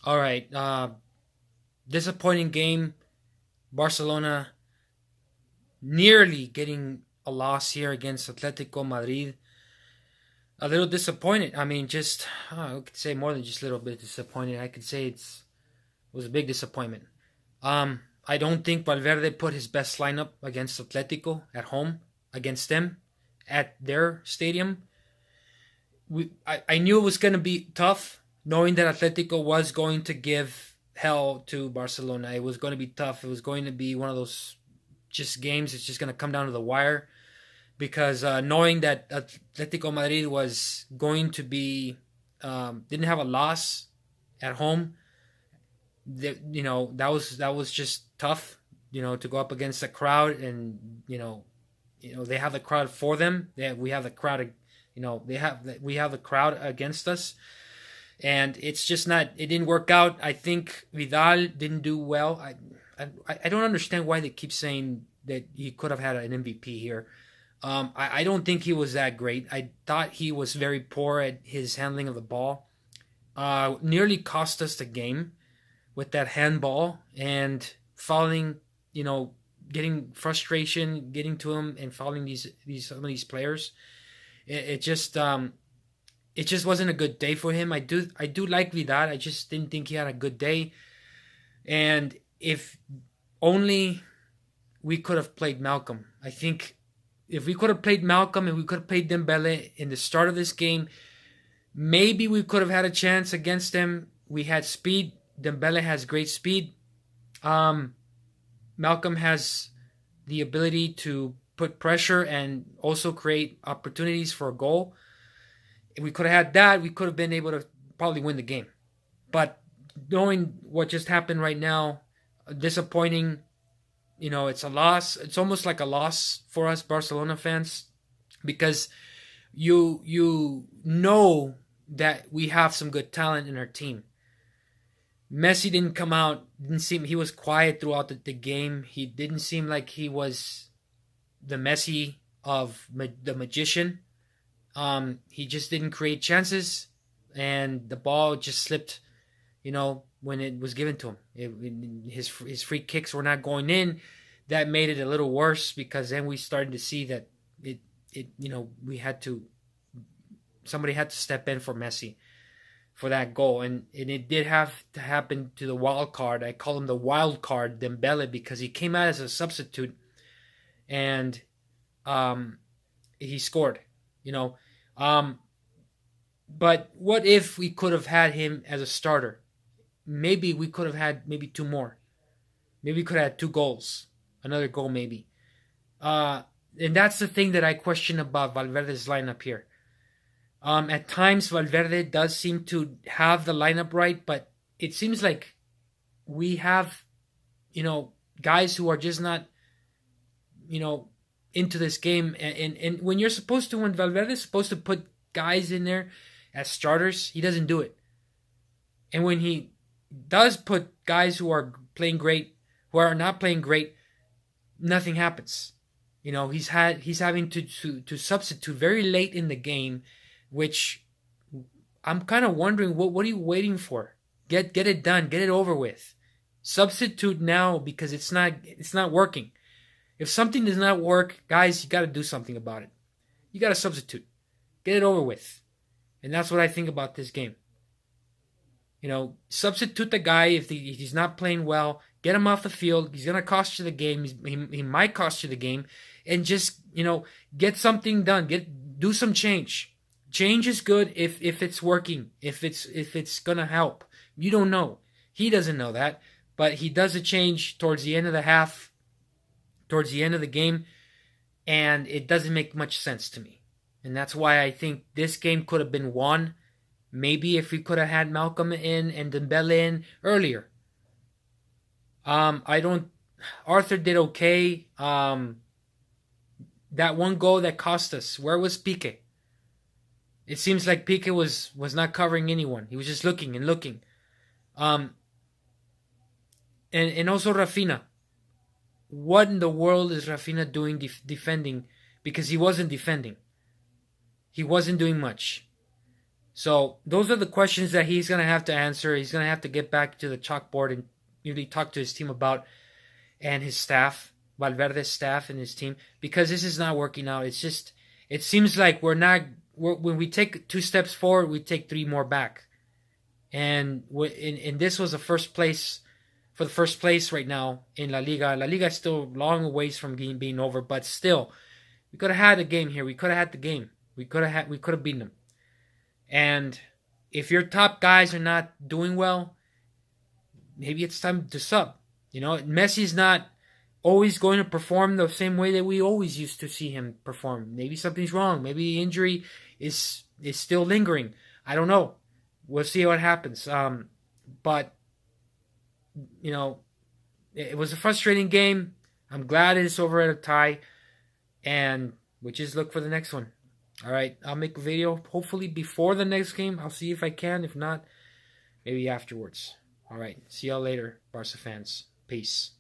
All right. Disappointing game. Barcelona nearly getting a loss here against Atletico Madrid. A little disappointed. I mean, just I could say more than just a little bit disappointed. I could say it was a big disappointment. I don't think Valverde put his best lineup against Atletico at home against them at their stadium. I knew it was going to be tough, knowing that Atletico was going to give hell to Barcelona. It was going to be tough. It was going to be one of those just games. It's just going to come down to the wire because knowing that Atletico Madrid was going to be didn't have a loss at home, that was just tough. To go up against the crowd, and they have the crowd for them. We have the crowd. We have the crowd against us, and it's just not. It didn't work out. I think Vidal didn't do well. I don't understand why they keep saying that he could have had an MVP here. I don't think he was that great. I thought he was very poor at his handling of the ball. Nearly cost us the game with that handball and fouling. Getting frustration, getting to him, and fouling some of these players. It just wasn't a good day for him. I do like Vidal. I just didn't think he had a good day. And if only we could have played Malcolm. I think if we could have played Malcolm and we could have played Dembele in the start of this game, maybe we could have had a chance against them. We had speed. Dembele has great speed. Malcolm has the ability to put pressure and also create opportunities for a goal. If we could have had that, we could have been able to probably win the game. But knowing what just happened right now, disappointing. It's a loss. It's almost like a loss for us Barcelona fans because you know that we have some good talent in our team. Messi didn't come out. Didn't seem he was quiet throughout the game. He didn't seem like he was the Messi of the magician. He just didn't create chances, and the ball just slipped. When it was given to him, his free kicks were not going in. That made it a little worse because then we started to see that we had to somebody had to step in for Messi for that goal, and it did have to happen to the wild card. I call him the wild card Dembele because he came out as a substitute, and he scored. But what if we could have had him as a starter? Maybe we could have had maybe two more. Maybe we could have had two goals, another goal maybe. And that's the thing that I question about Valverde's lineup here. At times, Valverde does seem to have the lineup right, but it seems like we have, guys who are just not, into this game. And when when Valverde is supposed to put guys in there as starters, he doesn't do it. And when he does put guys who are playing great, who are not playing great, nothing happens. He's having to substitute very late in the game, which I'm kind of wondering what are you waiting for? Get it done, get it over with. Substitute now because it's not working. If something does not work, guys, you got to do something about it. You got to substitute. Get it over with. And that's what I think about this game. Substitute the guy if he's not playing well. Get him off the field. He's going to cost you the game. He might cost you the game. And just, get something done. Do some change. Change is good if it's working. If it's going to help. You don't know. He doesn't know that. But he does a change towards the end of the half, towards the end of the game, and it doesn't make much sense to me. And that's why I think this game could have been won. Maybe if we could have had Malcolm in and Dembele in earlier. Arthur did okay. That one goal that cost us. Where was Pique? It seems like Pique was not covering anyone. He was just looking and looking. And also Rafinha. What in the world is Rafinha doing defending? Because he wasn't defending. He wasn't doing much. So those are the questions that he's going to have to answer. He's going to have to get back to the chalkboard and really talk to his team about, and his staff, Valverde's staff and his team, because this is not working out. It's just, it seems like when we take 2 steps forward, we take 3 more back. And this was the first place, for the first place right now in La Liga. La Liga is still long ways from being over, but still, we could have had a game here. We could have had the game. We could have beaten them. And if your top guys are not doing well, maybe it's time to sub. You know, Messi's not always going to perform the same way that we always used to see him perform. Maybe something's wrong. Maybe injury is still lingering. I don't know. We'll see what happens. But you know, it was a frustrating game. I'm glad it's over at a tie, and we just look for the next one. All right, I'll make a video hopefully before the next game. I'll see if I can. If not, maybe afterwards. All right, see y'all later, Barca fans. Peace.